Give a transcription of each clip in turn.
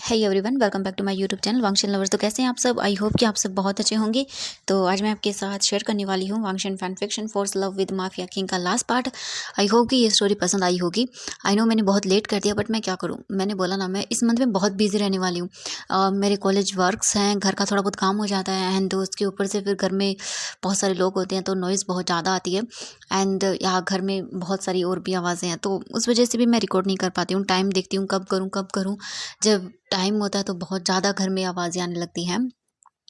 Hey everyone, welcome back to my YouTube channel Wangxian lovers. तो कैसे हैं आप सब? आई होप कि आप सब बहुत अच्छे होंगे। तो आज मैं आपके साथ शेयर करने वाली हूँ Wangxian fan fiction force love with mafia king का लास्ट पार्ट। आई होप कि ये स्टोरी पसंद आई होगी। आई नो मैंने बहुत लेट कर दिया, बट मैं क्या करूँ, मैंने बोला ना मैं इस मंथ में बहुत बिजी रहने वाली हूँ। मेरे कॉलेज वर्क्स हैं, घर का थोड़ा बहुत काम हो जाता है, एंड उसके ऊपर से फिर घर में बहुत सारे लोग होते हैं तो नॉइज़ बहुत ज़्यादा आती है। एंड यहाँ घर में बहुत सारी और भी आवाज़ें हैं, तो उस वजह से भी मैं रिकॉर्ड नहीं कर पाती हूँ। टाइम देखती हूँ कब करूँ। जब टाइम होता है तो बहुत ज़्यादा घर में आवाज़ें आने लगती हैं,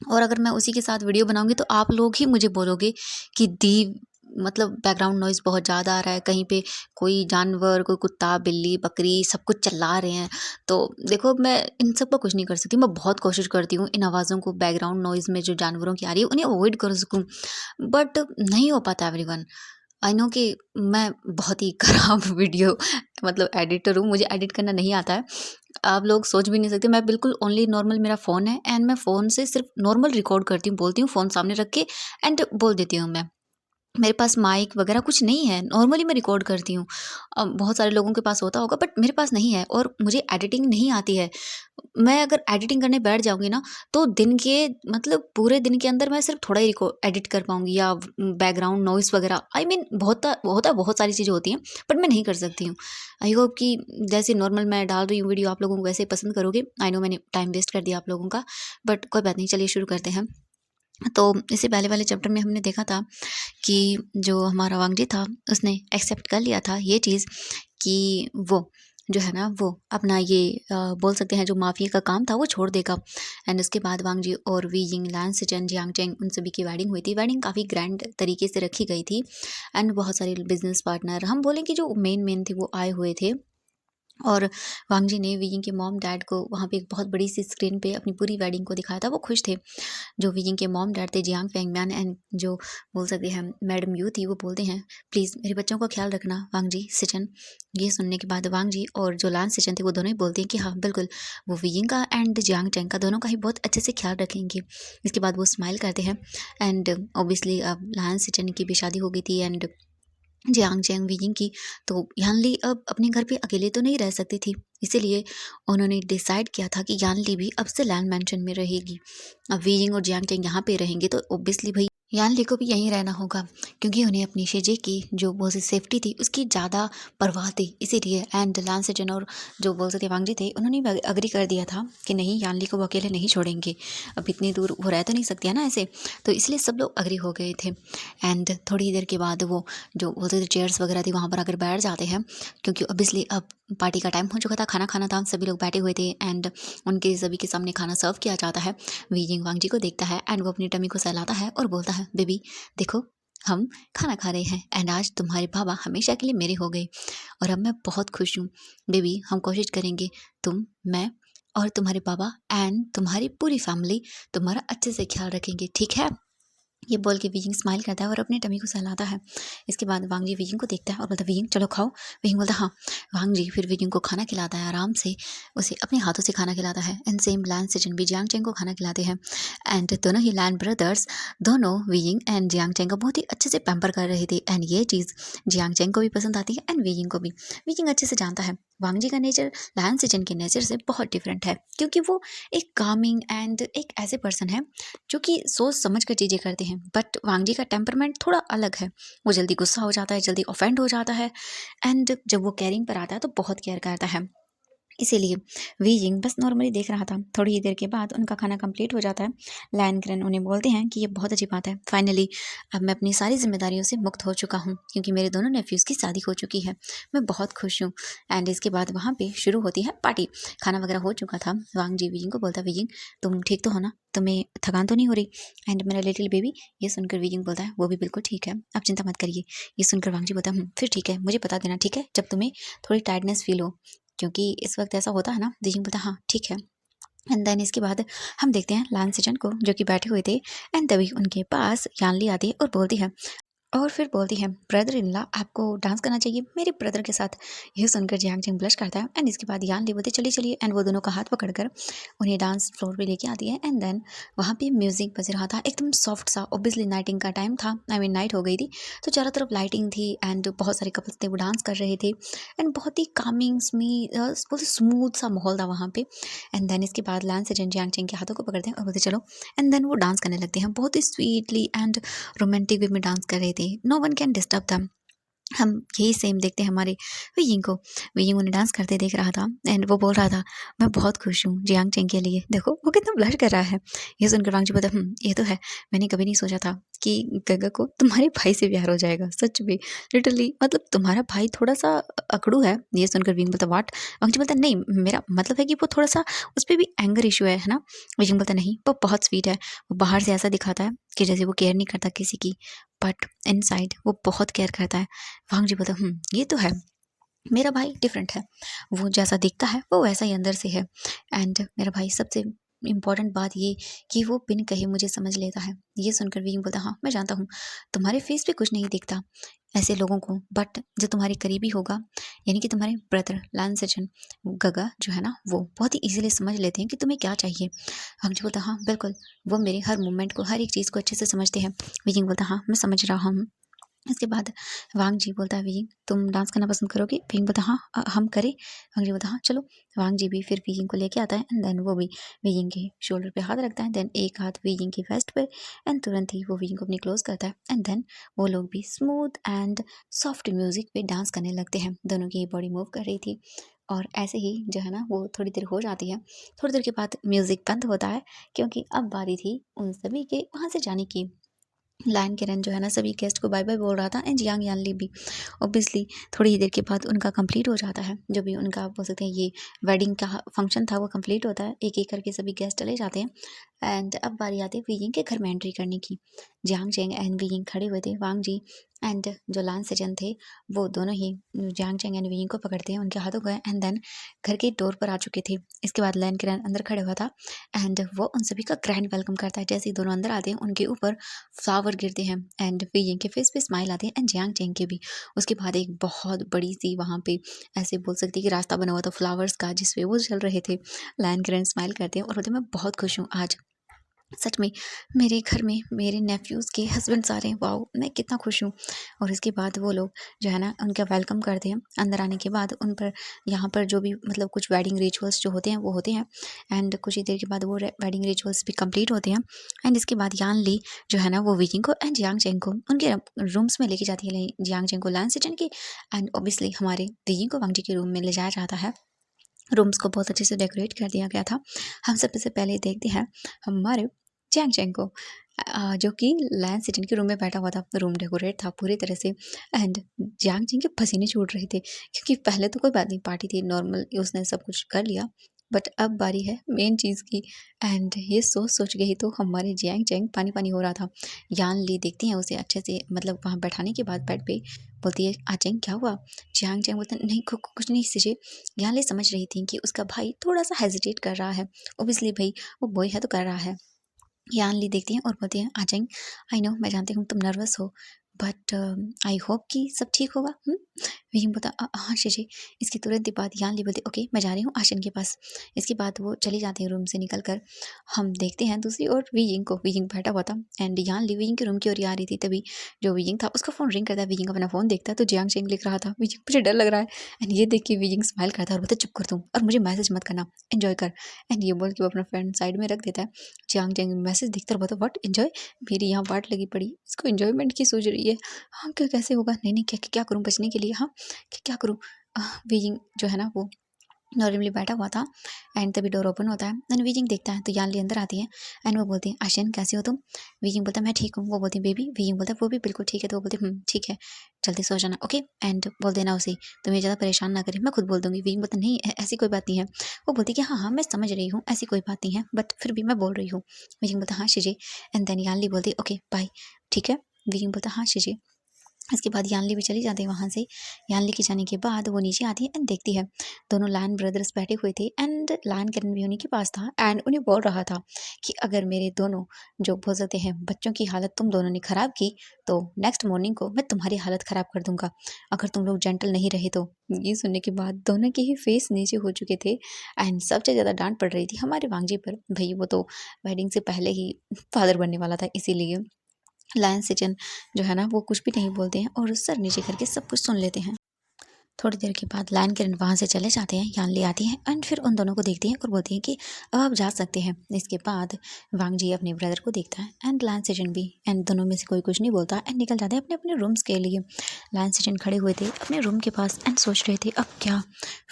और अगर मैं उसी के साथ वीडियो बनाऊँगी तो आप लोग ही मुझे बोलोगे कि दी मतलब बैकग्राउंड नॉइज़ बहुत ज़्यादा आ रहा है, कहीं पे कोई जानवर, कोई कुत्ता, बिल्ली, बकरी सब कुछ चिल्ला रहे हैं। तो देखो, मैं इन सब का कुछ नहीं कर सकती। मैं बहुत कोशिश करती हूँ इन आवाज़ों को, बैकग्राउंड नॉइज़ में जो जानवरों की आ रही है उन्हें अवॉइड कर सकूँ, बट नहीं हो पाता एवरीवन। आई नो कि मैं बहुत ही खराब वीडियो मतलब एडिटर हूँ, मुझे एडिट करना नहीं आता है। आप लोग सोच भी नहीं सकते। मैं बिल्कुल ओनली नॉर्मल मेरा फ़ोन है, एंड मैं फ़ोन से सिर्फ नॉर्मल रिकॉर्ड करती हूँ, बोलती हूँ फ़ोन सामने रख के, एंड बोल देती हूँ मैं। मेरे पास माइक वगैरह कुछ नहीं है, नॉर्मली मैं रिकॉर्ड करती हूँ। बहुत सारे लोगों के पास होता होगा, बट मेरे पास नहीं है, और मुझे एडिटिंग नहीं आती है। मैं अगर एडिटिंग करने बैठ जाऊँगी ना, तो दिन के मतलब पूरे दिन के अंदर मैं सिर्फ थोड़ा ही एडिट कर पाऊँगी, या बैकग्राउंड नॉइज़ वगैरह, आई मीन बहुत सारी चीज़ें होती हैं, बट मैं नहीं कर सकती हूँ। आई होप कि जैसे नॉर्मल मैं डाल रही हूँ वीडियो, आप लोगों को वैसे ही पसंद करोगे। आई नो मैंने टाइम वेस्ट कर दिया आप लोगों का, बट कोई बात नहीं, चलिए शुरू करते हैं। तो इससे पहले वाले चैप्टर में हमने देखा था कि जो हमारा वांगजी था, उसने एक्सेप्ट कर लिया था ये चीज़ कि वो जो है ना, वो अपना ये बोल सकते हैं जो माफिया का काम था वो छोड़ देगा। एंड उसके बाद वांगजी और Wei Ying, Lan Xichen, Jiang Cheng, उन सभी की वेडिंग हुई थी। वेडिंग काफ़ी ग्रैंड तरीके से रखी गई थी, एंड बहुत सारे बिजनेस पार्टनर, हम बोलें कि जो मेन मेन थे, वो आए हुए थे। और वांगजी ने वीइंग के मॉम डैड को वहाँ पे एक बहुत बड़ी सी स्क्रीन पे अपनी पूरी वेडिंग को दिखाया था। वो खुश थे। जो वीइंग के मॉम डैड थे, जियांग फेंगम्यान, एंड जो बोल सकते हैं मैडम यू थी, वो बोलते हैं प्लीज़ मेरे बच्चों का ख्याल रखना वांगजी, सिचन। ये सुनने के बाद वांगजी और जो लान सिचन थे, वो दोनों ही बोलते हैं कि हाँ बिल्कुल, वो वीइंग का एंड जियांग चैंग का दोनों का ही बहुत अच्छे से ख्याल रखेंगे। इसके बाद वो स्माइल करते हैं, एंड ऑब्वियसली अब लान सिचन की भी शादी हो गई थी, एंड जियांग चैंग वीइंग की। तो यानली अब अपने घर पे अकेले तो नहीं रह सकती थी, इसीलिए उन्होंने डिसाइड किया था कि यानली भी अब से लैंड मैंशन में रहेगी। अब वीइंग और जियांग चैंग यहाँ पे रहेंगे तो ऑब्वियसली भाई यानली को भी यहीं रहना होगा, क्योंकि उन्हें अपनी शेजे की जो बहुत सी सेफ्टी थी उसकी ज़्यादा परवाह थी, इसीलिए। एंड लान सेजन और जो बोल सकते वांगजी थे, उन्होंने भी अग्री कर दिया था कि नहीं, यानली को वो अकेले नहीं छोड़ेंगे। अब इतनी दूर वो रह तो नहीं सकती है ना ऐसे, तो इसलिए सब लोग अग्री हो गए थे। एंड थोड़ी देर के बाद वो जो बोलते थे चेयर्स वगैरह थी, वहाँ पर आकर बैठ जाते हैं, क्योंकि ऑब्वियसली अब पार्टी का टाइम हो चुका था, खाना खाना था, सभी लोग बैठे हुए थे, एंड उनके सभी के सामने खाना सर्व किया जाता है। वीजिंग वांगजी को देखता है, एंड वो अपनी टमी को सहलाता है और बोलता है, बेबी देखो, हम खाना खा रहे हैं, एंड आज तुम्हारे बाबा हमेशा के लिए मेरे हो गए, और अब मैं बहुत खुश हूँ। बेबी, हम कोशिश करेंगे, तुम, मैं और तुम्हारे बाबा एंड तुम्हारी पूरी फैमिली तुम्हारा अच्छे से ख्याल रखेंगे, ठीक है? ये बोल के वीइंग स्माइल करता है और अपने टमी को सहलाता है। इसके बाद वांगजी वीइंग को देखता है और बोलता है, वीइंग चलो खाओ। वीइंग बोलता है हाँ। वांगजी फिर वीइंग को खाना खिलाता है, आराम से उसे अपने हाथों से खाना खिलाता है, एंड सेम लैन सिचन भी जियांग चेंग को खाना खिलाते हैं। एंड दोनों ही लैन ब्रदर्स, दोनों वीइंग एंड जियांग चेंग को बहुत ही अच्छे से पैम्पर कर रहे थे, एंड ये चीज़ जियांग चेंग को भी पसंद आती है, एंड वीइंग को भी। वीइंग अच्छे से जानता है वांगजी का नेचर लैन सिचन के नेचर से बहुत डिफरेंट है, क्योंकि वो एक कामिंग एंड एक ऐसे पर्सन है जो कि सोच समझ कर चीज़ें करते हैं, बट वांगजी का टेम्परमेंट थोड़ा अलग है। वो जल्दी गुस्सा हो जाता है, जल्दी ऑफेंड हो जाता है, एंड जब वो केयरिंग पर आता है तो बहुत केयर करता है। इसीलिए वी यिंग बस नॉर्मली देख रहा था। थोड़ी ही देर के बाद उनका खाना कंप्लीट हो जाता है। लैन ग्रेन उन्हें बोलते हैं कि ये बहुत अच्छी बात है, फाइनली अब मैं अपनी सारी जिम्मेदारियों से मुक्त हो चुका हूँ, क्योंकि मेरे दोनों नेफ्यूज़ की शादी हो चुकी है। मैं बहुत खुश हूँ। एंड इसके बाद वहाँ पे शुरू होती है पार्टी। खाना वगैरह हो चुका था। वांग जी वीजिंग को बोलता है, वीजिंग तुम ठीक तो हो ना, तुम्हें थकान तो नहीं हो रही? एंड मेरा लिटिल बेबी, ये सुनकर वीजिंग बोलता है, वो भी बिल्कुल ठीक है, आप चिंता मत करिए। ये सुनकर वांग जी बोलता है, फिर ठीक है, मुझे बता देना, ठीक है, जब तुम्हें थोड़ी टायर्डनेस फील हो, क्योंकि इस वक्त ऐसा होता है ना। जीजिंग बोलता हाँ ठीक है। एंड देन इसके बाद हम देखते हैं लान सिचन को, जो कि बैठे हुए थे, एंड तभी उनके पास यानली आती है और बोलती है, और फिर बोलती है ब्रदर इन लॉ आपको डांस करना चाहिए मेरे ब्रदर के साथ। यह सुनकर जियांग चेंग ब्लश करता है एंड इसके बाद यान ली बोलते चलिए चलिए एंड वो दोनों का हाथ पकड़कर उन्हें डांस फ्लोर पे लेके आती है एंड देन वहाँ पे म्यूजिक बज रहा था एकदम सॉफ्ट सा। ऑब्वियसली नाइटिंग का टाइम था, आई मीन नाइट हो गई थी, तो चारों तरफ लाइटिंग थी एंड बहुत सारे कपल्स थे वो डांस कर रहे थे एंड बहुत ही कामिंग बहुत ही स्मूथ सा माहौल था वहाँ पे। एंड देन इसके बाद लैन से जियांग चेंग के हाथों को पकड़ते हैं और बोलते चलो एंड देन वो डांस करने लगते हैं बहुत ही स्वीटली एंड रोमांटिक वे में डांस कर रहे थे। नो वन कैन डिस्टर्ब दम। हम यही सेम देखते हैं हमारे वेइंग को। वेइंग उन्हें डांस करते देख रहा था एंड वो बोल रहा था मैं बहुत खुश हूँ जियांग चेंग के लिए, देखो वो कितना ब्लश कर रहा है। ये सुनकर वांग जी बोला ये तो है, मैंने कभी नहीं सोचा था कि गगा को तुम्हारे भाई से प्यार हो जाएगा, सच में लिटरली मतलब तुम्हारा भाई थोड़ा सा अकड़ू है। ये सुनकर विंग बोलता वाट। वांग जी बोलता नहीं मेरा मतलब है कि वो थोड़ा सा उस पर भी एंगर इशू है ना। विंग बोलता नहीं वो बहुत स्वीट है, वो बाहर से ऐसा दिखाता है कि जैसे वो केयर नहीं करता किसी की, बट इनसाइड वो बहुत केयर करता है। वांग जी बोलता ये तो है, मेरा भाई डिफरेंट है, वो जैसा दिखता है वो वैसा ही अंदर से है। एंड मेरा भाई सबसे इम्पॉर्टेंट बात ये कि वो बिन कहे मुझे समझ लेता है। ये सुनकर विंग बोलता हाँ मैं जानता हूँ तुम्हारे फेस पे कुछ नहीं दिखता ऐसे लोगों को, बट जो तुम्हारे करीबी होगा यानी कि तुम्हारे ब्रदर लान सचन गगा जो है ना वो बहुत ही इजीली समझ लेते हैं कि तुम्हें क्या चाहिए। वांग जी बोलता हाँ बिल्कुल, वो मेरे हर मूवमेंट को हर एक चीज़ को अच्छे से समझते हैं। विंग बोलता हाँ मैं समझ रहा हूँ। इसके बाद वांग जी बोलता है वियिंग तुम डांस करना पसंद करोगे? वियिंग बोलता हाँ हम करें। वांग जी बोलता हाँ चलो। वांग जी भी फिर वियिंग को लेके आता है एंड देन वो भी वियिंग के शोल्डर पे हाथ रखता है, देन एक हाथ वियिंग की वेस्ट पे एंड तुरंत ही वो वियिंग को अपनी क्लोज करता है एंड देन वो लोग भी स्मूथ एंड सॉफ्ट म्यूजिक पे डांस करने लगते हैं। दोनों की बॉडी मूव कर रही थी और ऐसे ही जो है ना वो थोड़ी देर हो जाती है। थोड़ी देर के बाद म्यूजिक बंद होता है क्योंकि अब बारी थी उन सभी के वहाँ से जाने की। लायन किरण जो है ना सभी गेस्ट को बाय बाय बोल रहा था एंड जियांग यानली भी। ऑब्वियसली थोड़ी ही देर के बाद उनका कंप्लीट हो जाता है, जो भी उनका बोल सकते हैं ये वेडिंग का फंक्शन था वो कंप्लीट होता है, एक एक करके सभी गेस्ट चले जाते हैं एंड अब बारी आती है वीयिंग के घर में एंट्री करने की। जियांग चेंग एंड वीयिंग खड़े हुए थे, वांग जी एंड जो लान सेजन थे वो दोनों ही जियांग चेंग एंड वीयिंग को पकड़ते हैं, उनके हाथों को एंड देन घर के डोर पर आ चुके थे। इसके बाद लैन किरण अंदर खड़े हुआ था एंड वो उन सभी का ग्रैंड वेलकम करता है। जैसे ही दोनों अंदर आते हैं उनके ऊपर फ्लावर गिरते हैं एंड वीयिंग के फेस पे स्माइल आती है एंड जियांग चेंग के भी। उसके बाद एक बहुत बड़ी सी वहाँ पे ऐसे बोल सकते हैं कि रास्ता बना हुआ था फ्लावर्स का जिसपे वो चल रहे थे। लायन किरण स्माइल करते हैं और बोलते हैं मैं बहुत खुश हूँ आज, सच में मेरे घर में मेरे नेफ्यूज़ के हस्बैंड्स आ रहे हैं, वाओ मैं कितना खुश हूँ। और इसके बाद वो लोग जो है ना उनका वेलकम करते हैं। अंदर आने के बाद उन पर यहाँ पर जो भी मतलब कुछ वेडिंग रिचुअल्स जो होते हैं वो होते हैं एंड कुछ ही देर के बाद वो वेडिंग रिचुअल्स भी कंप्लीट होते हैं एंड इसके बाद यान ली जो है ना वो वीकिंग को एंड जियांग चेंग को उनके रूम्स में लेके जाती है। जियांग चेंग को लैन सिचन की एंड ऑब्वियसली हमारे वीकिंग को वांग जी के रूम में ले जाया जाता है। रूम्स को बहुत अच्छे से डेकोरेट कर दिया गया था। हम सबसे पहले देखते हैं हमारे चैंग चैंग को जो कि लैन सिटिन के रूम में बैठा हुआ था। रूम डेकोरेट था पूरी तरह से एंड जियांग चैंग के पसीने छूट रहे थे क्योंकि पहले तो कोई बात नहीं, पार्टी थी नॉर्मल, उसने सब कुछ कर लिया, बट अब बारी है मेन चीज़ की। एंड ये सोच सोच गई तो हमारे जियांग चैंग पानी पानी हो रहा था। यान ली देखती हैं उसे अच्छे से मतलब वहाँ बैठाने के बाद बेड पे, बोलती है आचेंग क्या हुआ? जियांग चैंग बोलता नहीं कुछ नहीं सिजे। यान ली समझ रही थी कि उसका भाई थोड़ा सा हेजिटेट कर रहा है, ओबियसली भाई वो बॉय है तो कर रहा है। यान ली देखती हैं और बोलती हैं आचेंग आई नो मैं जानती हूँ तुम नर्वस हो बट आई होप कि सब ठीक होगा। विंग बोलता हाँ शीशी। इसके तुरंत ही बाद यान ली बोलती ओके मैं जा रही हूँ आशन के पास। इसके बाद वो चली जाती है रूम से निकल कर। हम देखते हैं दूसरी ओर वियिंग को, वियिंग बैठा हुआ था एंड यान ली वियिंग के रूम की ओर आ रही थी। तभी जो वियिंग था उसका फ़ोन रिंग करता है, वियिंग अपना फ़ोन देखता है तो जियांग चेंग लिख रहा था। वियिंग मुझे डर लग रहा है एंड ये देख के वियिंग स्माइल करता है और बोलता चुप कर तुम और मुझे मैसेज मत करना, एंजॉय कर। एंड ये बोल के वो अपना फ्रेंड साइड में रख देता है। जियांग चेंग मैसेज देखता है और बोलता व्हाट एंजॉय, मेरी यहाँ वाट लगी पड़ी, इसको एंजॉयमेंट की सोच रही है। हाँ क्या कैसे होगा, नहीं नहीं क्या क्या करूँ बचने के लिए, हाँ क्या करूँ। बीजिंग जो है ना वो नॉर्मली बैठा हुआ था एंड तभी डोर ओपन होता है एंड बीजिंग देखता है तो यान ली अंदर आती है एंड वो बोलती है आशियन कैसी हो तुम? बीजिंग बोलता है मैं ठीक हूँ। वो बोलती है बेबी, बीजिंग बोलता है वो भी बिल्कुल ठीक है। तो वो बोलती है ठीक है जल्दी सो जाना ओके एंड बोल देना उसे तुम्हें ज़्यादा परेशान ना करे, मैं खुद बोल दूंगी। बीजिंग बोलता नहीं ऐसी कोई बात नहीं है। वो बोलती है कि हाँ हाँ मैं समझ रही हूँ ऐसी कोई बात नहीं है बट फिर भी मैं बोल रही हूँ। बीजिंग बोलता हाँ शिजे एंड देन यान ली बोलती ओके बाय, ठीक है। बीजिंग बोलता हाँ शिजे इसके बाद यानली भी चली जाती है वहाँ से। यानली के जाने के बाद वो नीचे आती है एंड देखती है दोनों लायन ब्रदर्स बैठे हुए थे एंड लायन किरण भी उन्हीं के पास था एंड उन्हें बोल रहा था कि अगर मेरे दोनों जो बोल सकते हैं बच्चों की हालत तुम दोनों ने ख़राब की तो नेक्स्ट मॉर्निंग को मैं तुम्हारी हालत ख़राब कर दूंगा अगर तुम लोग जेंटल नहीं रहे तो। ये सुनने के बाद दोनों के ही फेस नीचे हो चुके थे एंड सबसे ज़्यादा डांट पड़ रही थी हमारे वांगजी पर। भाई वो तो वेडिंग से पहले ही फादर बनने वाला था, इसीलिए लायन सिचन जो है ना वो कुछ भी नहीं बोलते हैं और सर नीचे करके सब कुछ सुन लेते हैं। थोड़ी देर के बाद लायन किरण वहाँ से चले जाते हैं, यानली आती है एंड फिर उन दोनों को देखती है और बोलती है कि अब आप जा सकते हैं। इसके बाद वांग जी अपने ब्रदर को देखता है एंड लायन सेजन भी एंड दोनों में से कोई कुछ नहीं बोलता एंड निकल जाते हैं अपने अपने रूम्स के लिए। लायन सेजन खड़े हुए थे अपने रूम के पास एंड सोच रहे थे अब क्या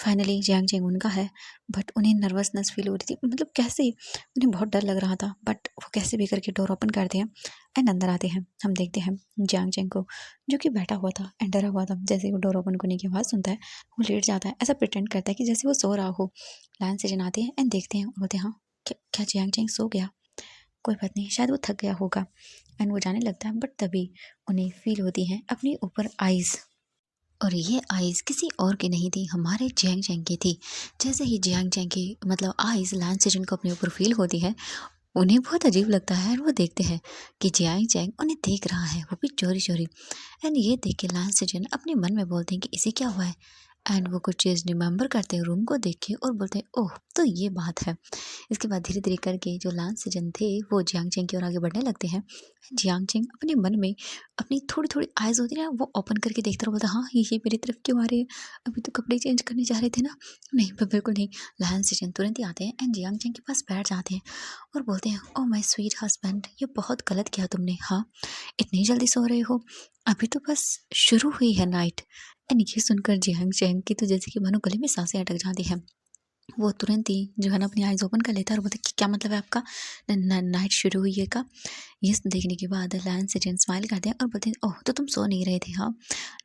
फाइनली जियांग चेंग उनका है। बट उन्हें नर्वसनेस फील हो रही थी, मतलब कैसे उन्हें बहुत डर लग रहा था। बट वो कैसे भी करके डोर ओपन करते हैं एंड अंदर आते हैं। हम देखते हैं जियांग चेंग को जो कि बैठा हुआ था एंड डरा हुआ था। जैसे ही वो डोर ओपन करने की आवाज़ सुनता है वो लेट जाता है, ऐसा प्रिटेंड करता है कि जैसे वो सो रहा हो। लायन सेजन आते हैं एंड देखते हैं और बोलते हैं हाँ क्या जियांग चेंग सो गया, कोई बात नहीं शायद वो थक गया होगा। एंड वो जाने लगता है बट तभी उन्हें फील होती है अपने ऊपर आइज़, और ये आइज़ किसी और की नहीं थी, हमारे जियांग चेंग की थी। जैसे ही जियांग चेंग की मतलब आइज़ लायन सेजन को अपने ऊपर फील होती है उन्हें बहुत अजीब लगता है और वो देखते हैं कि जियांग चेंग उन्हें देख रहा है, वो भी चोरी चोरी। एंड ये देख के लायन सेजन अपने मन में बोलते हैं कि इसे क्या हुआ है। एंड वो कुछ चीज़ रिमेंबर करते हैं रूम को देख के और बोलते हैं ओह तो ये बात है। इसके बाद धीरे धीरे करके जो लायन सेजन थे वो जियांग चेंग की ओर आगे बढ़ने लगते हैं। जियांग चेंग अपने मन में अपनी थोड़ी थोड़ी आइज़ होती है ना वो ओपन करके देखता रहा, बोलता हाँ ये मेरी तरफ क्यों आ रहे हैं, अभी तो कपड़े चेंज करने जा रहे थे ना, नहीं बिल्कुल नहीं। लायन सेजन तुरंत ही आते हैं एंड जियांग चेंग के पास बैठ जाते हैं और बोलते हैं ओह माय स्वीट हस्बैंड ये बहुत गलत किया तुमने, हाँ इतनी जल्दी सो रहे हो, अभी तो बस शुरू हुई है नाइट। एंड ये सुनकर जियांग चैंग की तो जैसे कि मानो गले में सांसें अटक जाती हैं। वो तुरंत ही जो है ना अपनी आइज़ ओपन कर लेता है और बोलता है कि क्या मतलब है आपका, नाइट शुरू हुई है का। ये देखने के बाद लायन सेजन स्माइल करते हैं और बोलते हैं ओह तो तुम सो नहीं रहे थे, हाँ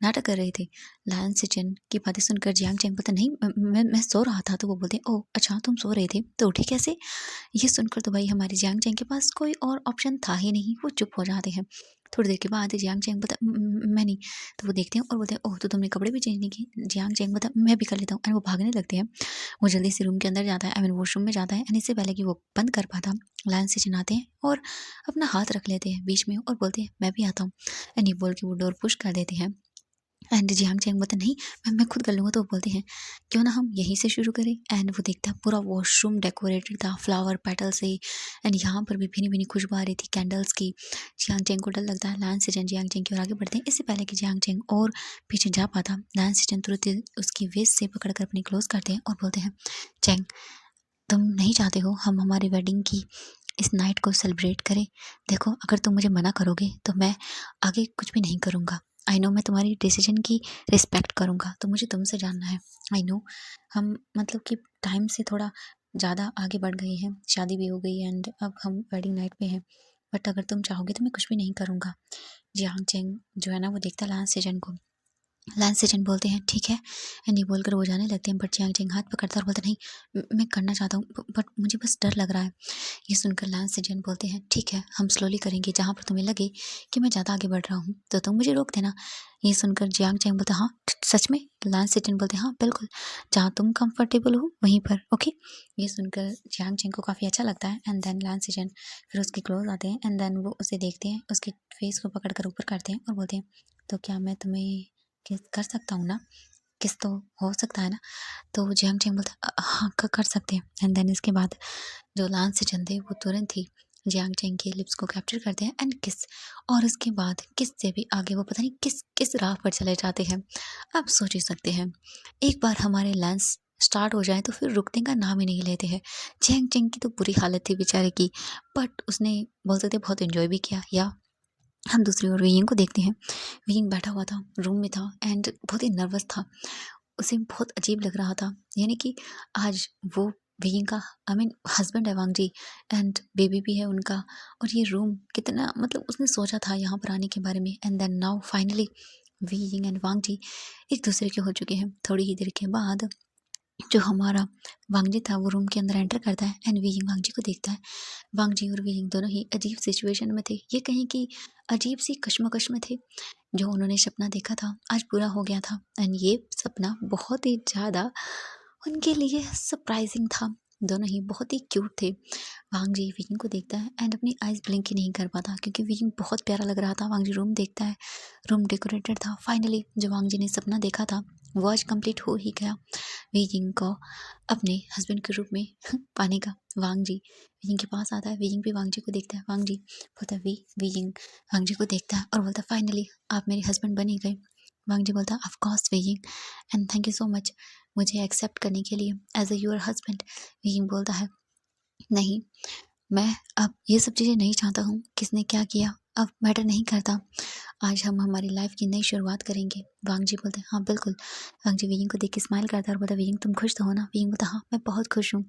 नाटक कर रहे थे। लायन सेजन की बातें सुनकर जियांग चैंग बोलता नहीं मैं सो रहा था। तो वो बोलते हैं ओह अच्छा तुम सो रहे थे तो उठे कैसे। ये सुनकर तो भाई हमारे जियांग चैंग के पास कोई और ऑप्शन था ही नहीं, वो चुप हो जाते हैं। थोड़ी देर के बाद जियांग चैंग बोलता मैं नहीं। तो वो देखते हैं और बोलते हैं ओह तो तुमने कपड़े भी चेंज नहीं किए। जियांग चैंग बोलता मैं भी कर लेता हूँ एंड वो भागने लगते हैं। वो जल्दी से रूम के अंदर जाता है, आई मीन वॉशरूम में जाता है एंड इससे पहले कि वो बंद कर पाता लायन से चिल्लाते हैं और अपना हाथ रख लेते हैं बीच में और बोलते हैं मैं भी आता हूँ। एंड ये बोल के वो डोर पुश कर देते हैं एंड जियांग चैंग बोलते नहीं मैं खुद कर लूँगा। तो वो बोलते हैं क्यों ना हम यहीं से शुरू करें। एंड वो देखता है पूरा वॉशरूम डेकोरेटेड था फ्लावर पेटल से एंड यहाँ पर भी भीनी भीनी खुशबू आ रही थी कैंडल्स की। जियांग चैंग को डर लगता है, लायन सेजन जियांग चैंग की ओर आगे बढ़ते हैं। इससे पहले कि जियांग चैंग और पीछे जा पाता लायन सेजन तुरंत उसकी वेस्ट से पकड़ कर अपनी क्लोज करते हैं और बोलते हैं चैंग तुम नहीं चाहते हो हम हमारी वेडिंग की इस नाइट को सेलिब्रेट करें। देखो अगर तुम मुझे मना करोगे तो मैं आगे कुछ भी नहीं करूँगा। आई नो मैं तुम्हारी डिसीजन की रिस्पेक्ट करूँगा, तो मुझे तुमसे जानना है। आई नो हम मतलब कि टाइम से थोड़ा ज़्यादा आगे बढ़ गए हैं, शादी भी हो गई है एंड अब हम वेडिंग नाइट पे हैं। बट अगर तुम चाहोगे तो मैं कुछ भी नहीं करूँगा। जियांग चेंग जो है ना वो देखता लायन सेजन को। लायन सेजन बोलते हैं ठीक है एंड ये बोलकर वो जाने लगते हैं। बट जियांग चेंग हाथ पकड़ता है और बोलता नहीं मैं करना चाहता हूँ बट मुझे बस डर लग रहा है। ये सुनकर लायन सेजन बोलते हैं ठीक है हम स्लोली करेंगे, जहाँ पर तुम्हें लगे कि मैं ज़्यादा आगे बढ़ रहा हूँ तो तुम मुझे रोक देना। ये सुनकर जियांग चेंग बोलता हाँ सच में। लायन सेजन बोलते हाँ बिल्कुल, जहाँ तुम कंफर्टेबल हो वहीं पर ओके। ये सुनकर जियांग चेंग को काफ़ी अच्छा लगता है एंड देन लायन सेजन फिर उसके क्लोज आते हैं एंड देन वो उसे देखते हैं, उसके फेस को पकड़ कर ऊपर करते हैं और बोलते हैं तो क्या मैं तुम्हें किस कर सकता हूँ ना, किस तो हो सकता है ना। तो जियांग चेंग बोलता है हाँ कर सकते हैं। एंड देन इसके बाद जो लायन सेजन थे वो तुरंत ही जियांग चेंग के लिप्स को कैप्चर करते हैं एंड किस, और उसके बाद किस से भी आगे वो पता नहीं किस किस राह पर चले जाते हैं। आप सोच ही सकते हैं एक बार हमारे लेंस स्टार्ट हो जाए तो फिर रुकने का नाम ही नहीं लेते हैं। जियांग चेंग की तो बुरी हालत थी बेचारे की, बट उसने बोल सकते बहुत एंजॉय भी किया। या हम दूसरी ओर वियिंग को देखते हैं। वियिंग बैठा हुआ था, रूम में था एंड बहुत ही नर्वस था, उसे बहुत अजीब लग रहा था। यानी कि आज वो वियिंग का आई मीन हस्बैंड है वांग जी एंड बेबी भी है उनका, और ये रूम कितना मतलब उसने सोचा था यहाँ पर आने के बारे में। And then now finally Wei Ying and Wangji एक दूसरे के हो चुके हैं। थोड़ी ही देर के बाद जो हमारा वांगजी था वो रूम के अंदर एंटर करता है एंड वीइंग वांगजी को देखता है। वांगजी और वीइंग दोनों ही अजीब सिचुएशन में थे, ये कहीं कि अजीब सी कश्मकश में थे। जो उन्होंने सपना देखा था आज पूरा हो गया था एंड ये सपना बहुत ही ज़्यादा उनके लिए सरप्राइजिंग था। दोनों ही बहुत ही क्यूट थे। वांगजी वीइंग को देखता है एंड अपनी आइज़ ब्लिंक ही नहीं कर पाता क्योंकि वीइंग बहुत प्यारा लग रहा था। वांगजी रूम देखता है, रूम डेकोरेटेड था। फाइनली जो वांगजी ने सपना देखा था वो आज कंप्लीट हो ही गया। वीइंग को अपने हस्बैंड के रूप में पाने का वांगजी वीइंग के पास आता है। वीइंग भी वांगजी को देखता है। वांगजी बोलता है वीइंग वांगजी को देखता है और बोलता है फाइनली आप मेरे हस्बैंड बन ही गए। वांगजी बोलता है of course Wei Ying and thank you so much मुझे एक्सेप्ट करने के लिए as a your husband. Wei Ying बोलता है नहीं, मैं अब ये सब चीज़ें नहीं चाहता हूँ। किसने क्या किया अब मैटर नहीं करता। आज हम हमारी लाइफ की नई शुरुआत करेंगे। वांगजी बोलते हैं हाँ बिल्कुल। वांगजी वीइंग को देख के स्माइल करता है और बोलता है वीइंग तुम खुश तो हो ना? वीइंग बोलता है हाँ मैं बहुत खुश हूँ।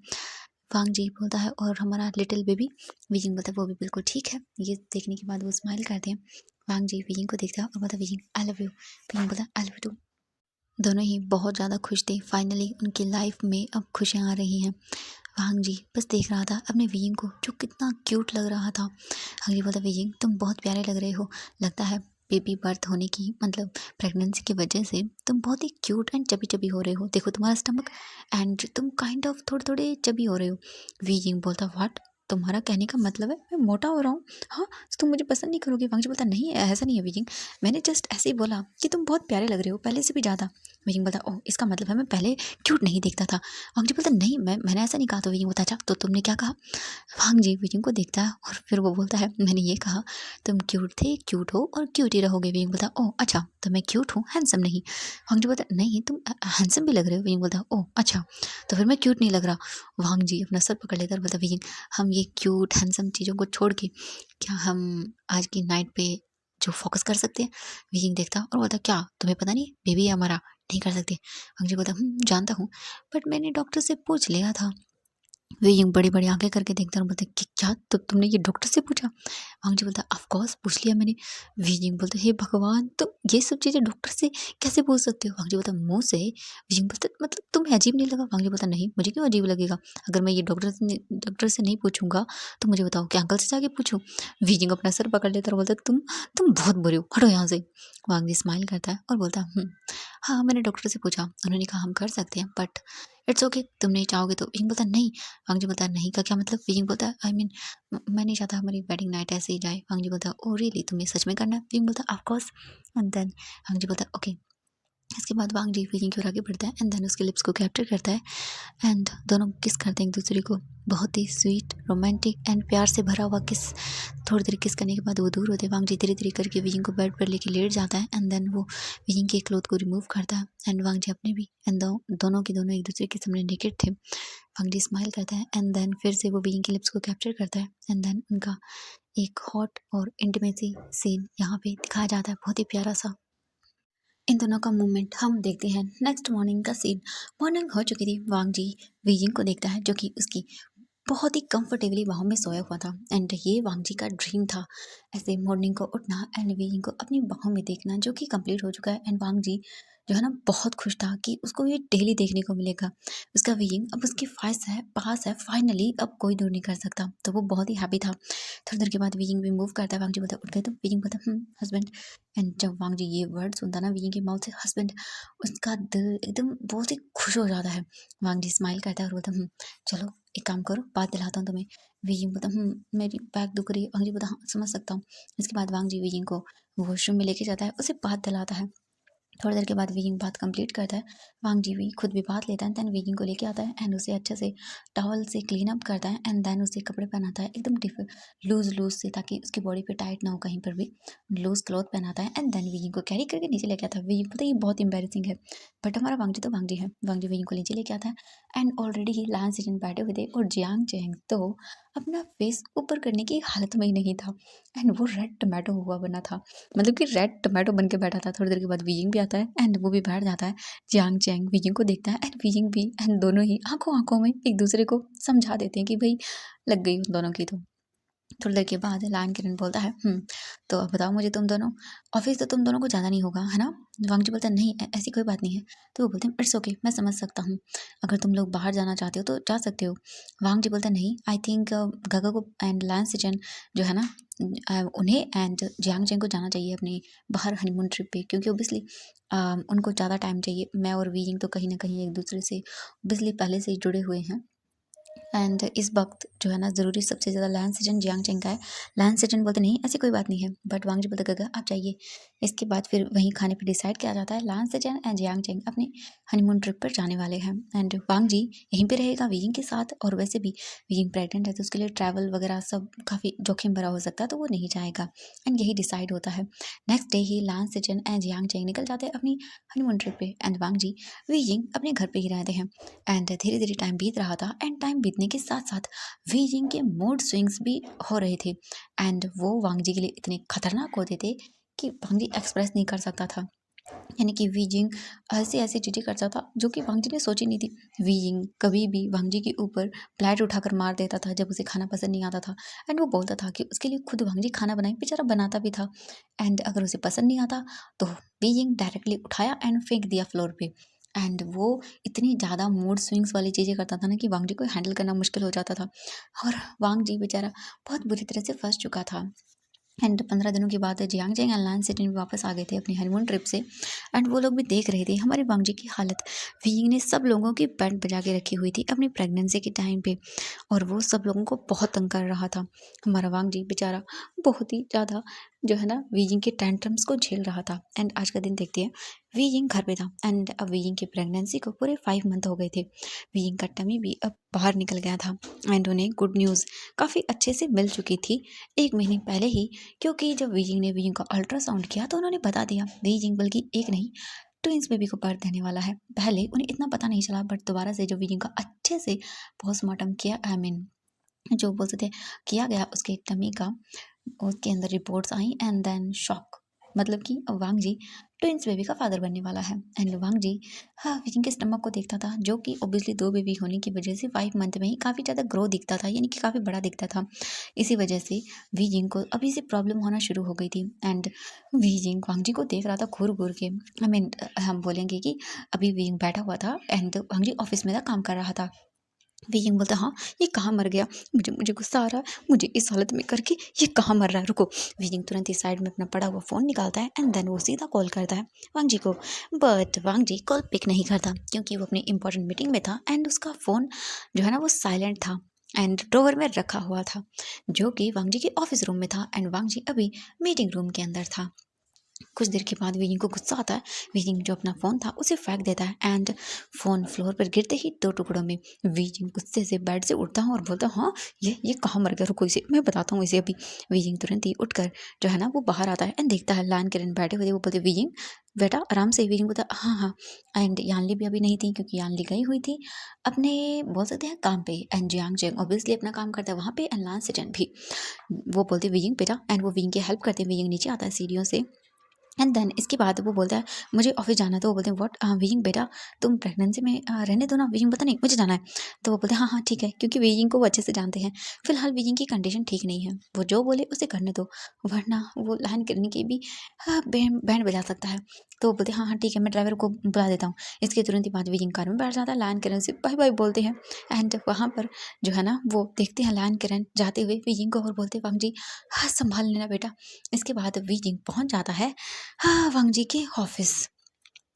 वांगजी बोलता है और हमारा लिटिल बेबी? वीइंग बोलता है वो भी बिल्कुल ठीक है। ये देखने के बाद वो स्माइल करते हैं। वांगजी वीइंग को देखता है और बोलता है weighing I love you. Weighing बोलता है आई लव यू टू। दोनों ही बहुत ज़्यादा खुश थे। फाइनली उनकी लाइफ में अब खुशियाँ आ रही हैं। वांगजी बस देख रहा था अपने वीइंग को जो कितना क्यूट लग रहा था। वांगजी बोला वीइंग तुम बहुत प्यारे लग रहे हो। लगता है बेबी बर्थ होने की मतलब प्रेगनेंसी की वजह से तुम बहुत ही क्यूट एंड चबी चबी हो रहे हो। देखो तुम्हारा स्टमक एंड तुम काइंड ऑफ थोड़े थोड़े चबी हो रहे हो। वीइंग बोलता व्हाट? तुम्हारा कहने का मतलब है मैं मोटा हो रहा हूँ? हाँ तो तुम मुझे पसंद नहीं करोगे? वांगजी बोलता नहीं ऐसा नहीं है वीइंग, मैंने जस्ट ऐसे ही बोला कि तुम बहुत प्यारे लग रहे हो पहले से भी ज़्यादा। वीइंग बोलता ओह इसका मतलब है मैं पहले क्यूट नहीं दिखता था। वांगजी बोलता नहीं मैंने ऐसा नहीं कहा। तो वीइंग बोलता अच्छा तो तुमने क्या कहा? वांगजी वीइंग को देखता है और फिर वो बोलता है मैंने ये कहा तुम क्यूट थे, क्यूट हो और क्यूट ही रहोगे। वीइंग बोलता ओह अच्छा तो मैं क्यूट हूँ हैंडसम नहीं? वांगजी बोलता नहीं तुम हैंडसम भी लग रहे हो। वीइंग बोलता ओह अच्छा तो फिर मैं क्यूट नहीं लग रहा। वांगजी अपना सर पकड़ लेता और बोलता वीइंग हम ये क्यूट हैंडसम चीज़ों को छोड़ के क्या हम आज की नाइट पे जो फोकस कर सकते हैं? वीइंग देखता और बोलता क्या तुम्हें पता नहीं बेबी है हमारा, नहीं कर सकते? वांगजी बोलता जानता हूँ बट मैंने डॉक्टर से पूछ लिया था। वे यूँ बड़ी-बड़ी आँखें करके देखता है और बोलता है कि क्या तो तुमने ये डॉक्टर से पूछा? वांगजी बोलता है ऑफ कोर्स पूछ लिया मैंने। वीजिंग बोलता है हे भगवान तुम ये सब चीज़ें डॉक्टर से कैसे पूछ सकते हो? वांगजी बोलता है मुँह से? वीजिंग बोलता है मतलब तुम्हें अजीब नहीं लगा? वांगजी बोलता है नहीं मुझे क्यों अजीब लगेगा? अगर मैं ये डॉक्टर से नहीं पूछूँगा तो मुझे बताओ क्या अंकल से जाके पूछूँ? वीजिंग अपना सर पकड़ लेता है और बोलता है तुम बहुत बुरे हो, हटो यहाँ से। वांगजी स्माइल करता है और बोलता है हाँ मैंने डॉक्टर से पूछा, उन्होंने कहा हम कर सकते हैं बट इट्स ओके तुम नहीं चाहोगे तो। वीजिंग बोलता है नहीं। वांगजी बोलता है नहीं का क्या मतलब? वीजिंग बोलता है आई मीन मैं नहीं चाहता हमारी वेडिंग नाइट ऐसे ही जाए। वांगजी बोलता है ओह रियली तुम्हें सच में करना है? वीजिंग बोलता है ऑफ कोर्स एंड देन वांगजी बोलता है ओके। इसके बाद वांगजी वीजिंग की ओर आगे बढ़ता है एंड देन उसके लिप्स को कैप्चर करता है एंड दोनों किस करते हैं एक दूसरे को। बहुत ही स्वीट रोमांटिक एंड प्यार से भरा हुआ किस। थोड़ी देर किस करने के बाद वो दूर होते हैं। वांगजी धीरे धीरे करके वीजिंग को बेड पर लेके लेट जाता है एंड देन वो वीजिंग के क्लोथ को रिमूव करता है एंड वांगजी अपने भी एंड दोनों के दोनों एक दूसरे के सामने नेकेड थे। वांगजी स्माइल करता है एंड देन फिर से वो वीजिंग के लिप्स को कैप्चर करता है एंड देन उनका एक हॉट और इंटीमेसी सीन यहाँ पे दिखाया जाता है बहुत ही प्यारा सा। इन दोनों का मूवमेंट हम देखते हैं। नेक्स्ट मॉर्निंग का सीन। मॉर्निंग हो चुकी थी। वांगजी वीजिंग को देखता है जो कि उसकी बहुत ही कंफर्टेबली बाहों में सोया हुआ था एंड ये वांगजी का ड्रीम था ऐसे मॉर्निंग को उठना एंड वीइंग को अपनी बाहों में देखना जो कि कंप्लीट हो चुका है। एंड वांगजी जो है ना बहुत खुश था कि उसको ये डेली देखने को मिलेगा। उसका वीइंग अब उसके पास है फाइनली अब कोई दूर नहीं कर सकता। तो वो बहुत ही हैप्पी था। थोड़ी देर के बाद वीइंग भी मूव करता है। वांगजी बोलता है उठ गए तुम? वीइंग बोलता है हस्बैंड। एंड जब वांगजी ये वर्ड सुनता ना वीइंग के माउथ से हस्बैंड, उसका दिल एकदम बहुत ही खुश हो जाता है। वांगजी स्माइल करता है और बोलता चलो एक काम करो बात दिलाता हूँ तुम्हें। वीजिंग बोलता मेरी बैक दुख रही है। वांगजी बोलता हाँ समझ सकता हूँ। इसके बाद वांगजी वीजिंग को वॉशरूम में लेके जाता है, उसे बात दिलाता है। थोड़ी देर के बाद वीगिंग बात कंप्लीट करता है। वांगजी भी खुद भी बात लेता है देन वीगिंग को लेके आता है एंड उसे अच्छे से टॉवल से क्लीन अप करता है एंड देन उसे कपड़े पहनाता है एकदम लूज से ताकि उसकी बॉडी पे टाइट ना हो कहीं पर भी। लूज क्लॉथ पहनाता है एंड देन वीगिंग को कैरी करके नीचे लेके आता है। वीगिंग पता है ये बहुत एम्बेरसिंग है बट हमारा वांगजी तो वांगजी है। वांगजी वीगिंग को नीचे लेके आता है एंड ऑलरेडी ही लायन सीजन बैठे हुए थे और जियांग चैंग तो अपना फेस ऊपर करने की हालत में ही नहीं था एंड वो रेड टमाटो हुआ बना था, मतलब कि रेड टमाटो बन के बैठा था। थोड़ी देर के बाद वीजिंग भी आता है एंड वो भी बैठ जाता है। जियांग चैंग वीजिंग को देखता है एंड वीजिंग भी एंड दोनों ही आंखों आंखों में एक दूसरे को समझा देते हैं कि भाई लग गई उन दोनों की। तो थोड़ी देर के बाद लायन किरण बोलता है तो अब बताओ मुझे, तुम दोनों ऑफिस तो तुम दोनों को ज़्यादा नहीं होगा है ना? वांग जी बोलता है नहीं ऐसी कोई बात नहीं है। तो वो बोलते हैं इट्स ओके, मैं समझ सकता हूँ, अगर तुम लोग बाहर जाना चाहते हो तो जा सकते हो। वांग जी बोलता है नहीं, आई थिंक गगा को एंड लायन सिजन जो है ना उन्हें एंड जियांग चेंग को जाना चाहिए अपने बाहर हनीमून ट्रिप पे, क्योंकि ओबियसली उनको ज़्यादा टाइम चाहिए। मैं और वीइंग तो कहीं ना कहीं एक दूसरे से ओबियसली पहले से ही जुड़े हुए हैं एंड इस वक्त जो है ना ज़रूरी सबसे ज़्यादा लायन सिजन जियांग चेंग का है। लायन सिजन बोलते नहीं ऐसी कोई बात नहीं है, बट वांग जी बोलते गगा आप जाइए। इसके बाद फिर वहीं खाने पर डिसाइड किया जाता है Lan Xichen and Jiang Cheng अपने हनीमून ट्रिप पर जाने वाले हैं एंड वांग जी यहीं पे रहेगा वीइंग के साथ। और वैसे भी वीइंग प्रेग्नेंट है तो उसके लिए ट्रैवल वगैरह सब काफ़ी जोखिम भरा हो सकता है, तो वो नहीं जाएगा एंड यही डिसाइड होता है। नेक्स्ट डे ही Lan Xichen and Jiang Cheng निकल जाते हैं अपनी हनीमून ट्रिप पे एंड वांग जी वीइंग अपने घर पे ही रहते हैं एंड धीरे धीरे टाइम बीत रहा था एंड टाइम बीतने के साथ साथ वीजिंग के मूड स्विंग्स भी हो रहे थे एंड वो वांग जी के लिए इतने खतरनाक होते थे कि वांग जी एक्सप्रेस नहीं कर सकता था। यानी कि वीजिंग ऐसे ऐसे चीज़ें करता था जो कि वांग जी ने सोची नहीं थी। वीजिंग कभी भी वांग जी के ऊपर प्लेट उठाकर मार देता था जब उसे खाना पसंद नहीं आता था एंड वो बोलता था कि उसके लिए खुद वांग जी खाना बनाए, बेचारा बनाता भी था एंड अगर उसे पसंद नहीं आता तो वीजिंग डायरेक्टली उठाया एंड फेंक दिया फ्लोर पे एंड वो इतनी ज़्यादा मूड स्विंग्स वाली चीज़ें करता था ना कि वांग जी को हैंडल करना मुश्किल हो जाता था और वांग जी बेचारा बहुत बुरी तरह से फंस चुका था। एंड 15 दिनों के बाद जियांग चेंग एंड लायन सिटी भी वापस आ गए थे अपनी हनीमून ट्रिप से एंड वो लोग भी देख रहे थे हमारे वांग जी की हालत। वीइंग ने सब लोगों की बैंड बजा के रखी हुई थी अपनी प्रेगनेंसी के टाइम पे और वो सब लोगों को बहुत तंग कर रहा था। हमारा वांग जी बेचारा बहुत ही ज़्यादा जो है ना वीइंग के टेंट्रम्स को झेल रहा था एंड आज का दिन देखते हैं वीइंग घर पे था एंड अब वीइंग की प्रेगनेंसी को पूरे 5 मंथ हो गए थे। वीइंग का टमी भी अब बाहर निकल गया था एंड उन्हें गुड न्यूज़ काफ़ी अच्छे से मिल चुकी थी 1 महीने पहले ही, क्योंकि जब वीजिंग ने वीजिंग का अल्ट्रासाउंड किया तो उन्होंने बता दिया वीजिंग बल्कि एक नहीं ट्विंस बेबी को बर्थ देने वाला है। पहले उन्हें इतना पता नहीं चला बट दोबारा से जब वीजिंग का अच्छे से पोस्टमार्टम किया आई मीन जो बोलते थे किया गया उसके टमी का, उसके अंदर रिपोर्ट्स आई एंड देन शॉक, मतलब कि वांग जी ट्विंस बेबी का फादर बनने वाला है एंड वांग जी हाँ विजिंग के स्टमक को देखता था जो कि ओबियसली 2 बेबी होने की वजह से 5 मंथ में ही काफ़ी ज़्यादा ग्रो दिखता था, यानी कि काफ़ी बड़ा दिखता था। इसी वजह से वीजिंग को अभी से प्रॉब्लम होना शुरू हो गई थी एंड वीजिंग वांग जी को देख रहा था घूर घूर के। आई मीन हम बोलेंगे कि अभी वीजिंग बैठा हुआ था एंड वांग जी ऑफिस में था, काम कर रहा था। वीइंग बोलता हाँ ये कहाँ मर गया, मुझे मुझे गुस्सा आ रहा है, मुझे इस हालत में करके ये कहाँ मर रहा है, रुको। वीइंग तुरंत ही साइड में अपना पड़ा हुआ फ़ोन निकालता है एंड देन वो सीधा कॉल करता है वांग जी को, but Wangji call pick नहीं करता क्योंकि वो अपनी इंपॉर्टेंट मीटिंग में था एंड उसका फ़ोन जो है ना वो साइलेंट था एंड ड्रॉवर में रखा हुआ था जो कि वांग जी के ऑफिस रूम में था एंड वांग जी अभी मीटिंग रूम के अंदर था। कुछ देर के बाद वीजिंग को गुस्सा आता है, वीजिंग जो अपना फ़ोन था उसे फेंक देता है एंड फ़ोन फ्लोर पर गिरते ही 2 टुकड़ों में। वीजिंग गुस्से से बेड से उठता है और बोलता है हाँ ये कहाँ मर गया, रुको इसे मैं बताता हूँ इसे अभी। वीजिंग तुरंत ही उठकर जो है ना वो बाहर आता है एंड देखता है लायन किरण बैठे हुए थे। वो बोलते वीजिंग बेटा आराम से। वीजिंग बोलता हाँ हाँ एंड यानली भी अभी नहीं थी क्योंकि यानली गई हुई थी अपने बोल सकते हैं काम पे एंड जियांग चेंग ऑब्वियसली अपना काम करता है वहाँ पे एंड लायन सिजन भी। वो बोलते वीजिंग बेटा एंड वो वीजिंग की हेल्प करते हैं। वीजिंग नीचे आता है सीढ़ियों से एंड देन इसके बाद वो बोलता है मुझे ऑफिस जाना है, तो वो बोलते हैं व्हाट वीइंग बेटा तुम प्रेगनेंसी में रहने दो ना। वीइंग पता नहीं मुझे जाना है, तो वो बोलते हैं हाँ हाँ ठीक है, क्योंकि वीइंग को वो अच्छे से जानते हैं फिलहाल वीइंग की कंडीशन ठीक नहीं है, वो जो बोले उसे करने दो वरना वो लाइन करने की भी बैंड बजा सकता है। तो वो बोलते हैं हाँ हाँ ठीक है मैं ड्राइवर को बुला देता हूँ। इसके तुरंत ही बाद वीइंग कार में बैठ जाता है, लाइन किरण से बाय बाय बोलते हैं एंड वहाँ पर जो है ना वो देखते हैं लाइन किरण जाते हुए वीइंग को और बोलते हैं वांग जी हाँ संभाल लेना बेटा। इसके बाद वीजिंग पहुँच जाता है हाँ वांग जी के ऑफिस।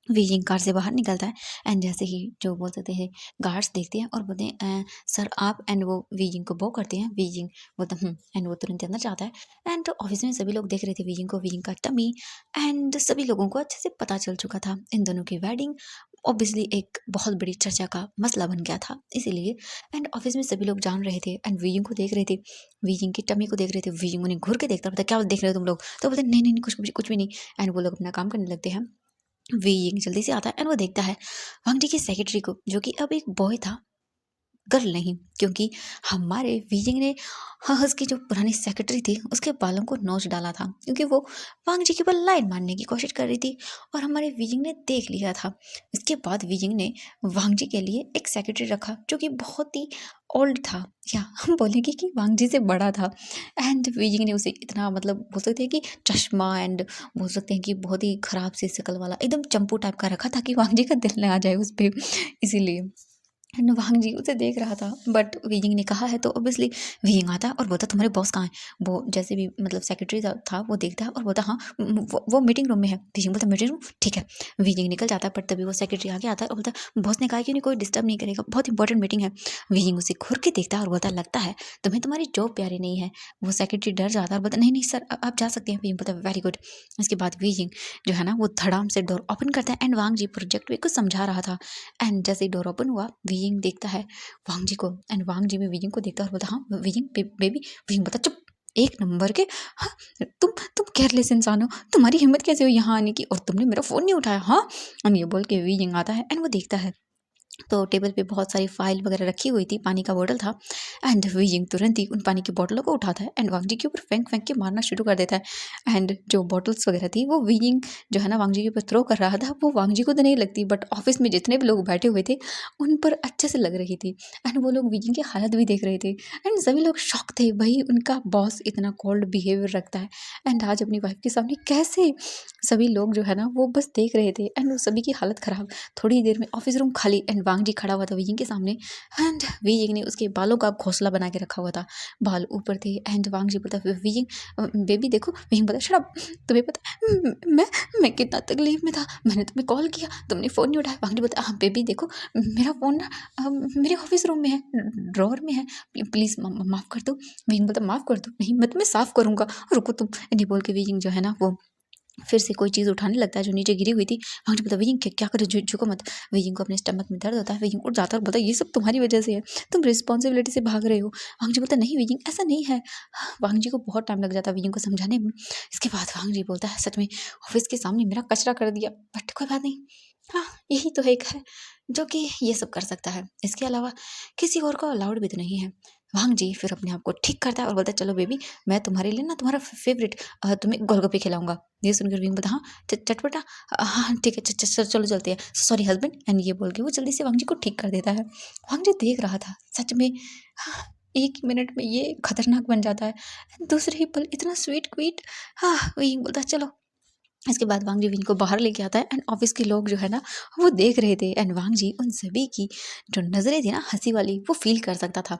वीजिंग कार से बाहर निकलता है एंड जैसे ही जो बोल सकते हैं गार्ड्स देखते हैं और बोलते हैं सर आप, एंड वो वीजिंग को बो करते हैं। वीजिंग बोलता एंड वो तुरंत अंदर जाता है एंड ऑफिस में सभी लोग देख रहे थे वीजिंग को, वीजिंग का टमी एंड सभी लोगों को अच्छे से पता चल चुका था इन दोनों की वेडिंग ऑब्वियसली एक बहुत बड़ी चर्चा का मसला बन गया था इसीलिए। एंड ऑफिस में सभी लोग जान रहे थे एंड वीजिंग को देख रहे थे, वीजिंग की टमी को देख रहे थे। वीजिंग उन्हें घूर के देखता पता क्या देख रहे हो तुम लोग, तो बोलते नहीं नहीं नहीं, कुछ भी नहीं एंड वो लोग अपना काम करने लगते हैं। वीइंग जल्दी से आता है एंड वो देखता है वांग जी के सेक्रेटरी को जो कि अब एक बॉय था, गर्ल नहीं, क्योंकि हमारे वीजिंग ने हाँ उसकी जो पुरानी सेक्रेटरी थी उसके बालों को नोच डाला था क्योंकि वो वांग जी की पर लाइन मारने की कोशिश कर रही थी और हमारे वीजिंग ने देख लिया था। इसके बाद वीजिंग ने वांग जी के लिए एक सेक्रेटरी रखा जो कि बहुत ही ओल्ड था, या हम बोलेंगे कि वांग जी से बड़ा था। एंड वीजिंग ने उसे इतना, मतलब बोल सकते हैं कि चश्मा, एंड बोल सकते हैं कि बहुत ही खराब सी शक्ल वाला एकदम चंपू टाइप का रखा, ताकि वांग जी का दिल ना आ जाए उस पे, इसीलिए। एंड वांग जी उसे देख रहा था, बट वीजिंग ने कहा है तो ऑब्वियसली वीजिंग आता है और बोलता तुम्हारे बॉस कहाँ है। वो जैसे भी मतलब सेक्रेटरी था वो देखता है और बोलता हाँ वो मीटिंग रूम में है। वीजिंग बोलता मीटिंग रूम, ठीक है। वीजिंग निकल जाता है, बट तभी वो सेक्रेटरी आगे आता है और बोलता बॉस ने कहा कि नहीं कोई डिस्टर्ब नहीं करेगा, बहुत इंपॉर्टेंट मीटिंग है। वीजिंग उसे घूर के देखता है और बोलता लगता है तुम्हें तुम्हारी जॉब प्यारी नहीं है। वो सेक्रेटरी डर जाता है और बोलता नहीं नहीं सर आप जा सकते हैं। वीजिंग बोलता वेरी गुड। इसके बाद वीजिंग जो है ना वो धड़ाम से डोर ओपन करता है, एंड वांग जी प्रोजेक्ट पे कुछ समझा रहा था। एंड जैसे ही डोर ओपन हुआ, वीजिंग देखता है वांग जी को, एंड वांग जी भी वीजिंग को देखता है और बोलता हाँ वीजिंग बेबी। वीजिंग बोलता चुप, एक नंबर के। हाँ, तुम केयरलेस इंसान हो, तुम्हारी हिम्मत कैसे हुई यहाँ आने की, और तुमने मेरा फोन नहीं उठाया, हाँ। एंड ये बोल के वीजिंग आता है, एंड वो देखता है तो टेबल पे बहुत सारी फाइल वगैरह रखी हुई थी, पानी का बोतल था। एंड वीजिंग तुरंत ही उन पानी की बोतलों को उठाता है एंड वांग जी के ऊपर फेंक फेंक के मारना शुरू कर देता है। एंड जो बॉटल्स वगैरह थी वो वीजिंग जो है ना वांग जी के ऊपर थ्रो कर रहा था, वो वांग जी को तो नहीं लगती, बट ऑफिस में जितने भी लोग बैठे हुए थे उन पर अच्छे से लग रही थी। एंड वो लोग वीजिंग की हालत भी देख रहे थे, एंड सभी लोग शॉक थे, भाई उनका बॉस इतना कोल्ड बिहेवियर रखता है एंड आज अपनी वाइफ के सामने कैसे। सभी लोग जो है ना वो बस देख रहे थे, एंड सभी की हालत खराब। थोड़ी देर में ऑफिस रूम खाली, एंड वांग जी खड़ा हुआ था वीजिंग के सामने, एंड वीजिंग ने उसके बालों का घोंसला बना के रखा हुआ था, बाल ऊपर थे। एंड वांग जी बोलता वीजिंग बेबी देखो। वीजिंग बोलता शट अप, तुम्हें पता है मैं कितना तकलीफ में था, मैंने तुम्हें कॉल किया तुमने फ़ोन नहीं उठाया। वांग जी बोलता हाँ बेबी देखो मेरा फ़ोन ना मेरे ऑफिस रूम में है, ड्रॉर में है, प्लीज़ माफ़ कर दो। वीजिंग बोलता माफ़ कर दो, नहीं मैं तुम्हें साफ़ करूँगा, रुको तुम। नहीं बोल के वीजिंग जो है ना वो फिर से कोई चीज़ उठाने लगता है जो नीचे गिरी हुई थी। वांग जी बोलता वीजिंग क्या करे, झुको मत। वीजिंग को अपने स्टमक में दर्द होता है, वीजिंग उठ जाता है और बोलता ये सब तुम्हारी वजह से है, तुम रिस्पॉन्सिबिलिटी से भाग रहे हो। वांग जी बोलता नहीं वीजिंग ऐसा नहीं है। वांग जी को बहुत टाइम लग जाता है वीजिंग को समझाने में। इसके बाद वांग जी बोलता है सच में ऑफिस के सामने मेरा कचरा कर दिया, बट कोई बात नहीं। हाँ यही तो एक है जो कि ये सब कर सकता है, इसके अलावा किसी और को अलाउड भी तो नहीं है। वांग जी फिर अपने आप को ठीक करता है और बोलता है चलो बेबी मैं तुम्हारे लिए ना तुम्हारा फेवरेट तुम्हें गोलगप्पे खिलाऊंगा। ये सुनकर वीजिंग बोलता हाँ चटपटा, हाँ ठीक है चलो चलते हैं, सॉरी हस्बैंड। एंड ये बोल के वो जल्दी से वांग जी को ठीक कर देता है। वांग जी देख रहा था सच में, हाँ, एक ही मिनट में ये खतरनाक बन जाता है, दूसरे ही पल इतना स्वीट क्वीट। हाँ वही बोलता है चलो। इसके बाद वांग जी विन को बाहर लेके आता है, एंड ऑफिस के लोग जो है ना वो देख रहे थे, एंड वांग जी उन सभी की जो नजरें थी ना हंसी वाली वो फील कर सकता था।